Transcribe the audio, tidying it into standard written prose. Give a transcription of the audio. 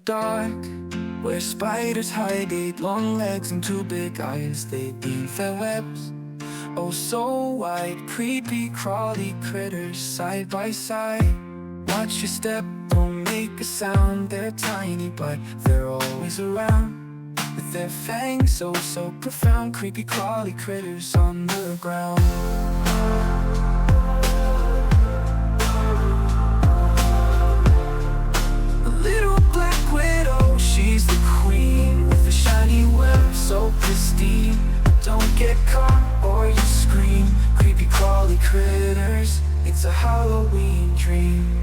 dark, where spiders hide 8 long legs and 2 big eyes. They weave their webs, oh so wide. Creepy crawly critters side by side. Watch your step, don't make a sound. They're tiny but they're always around, with their fangs so profound. Creepy crawly critters on the ground. She's the queen with a shiny web so pristine. Don't get caught or you scream. Creepy crawly critters, it's a Halloween dream.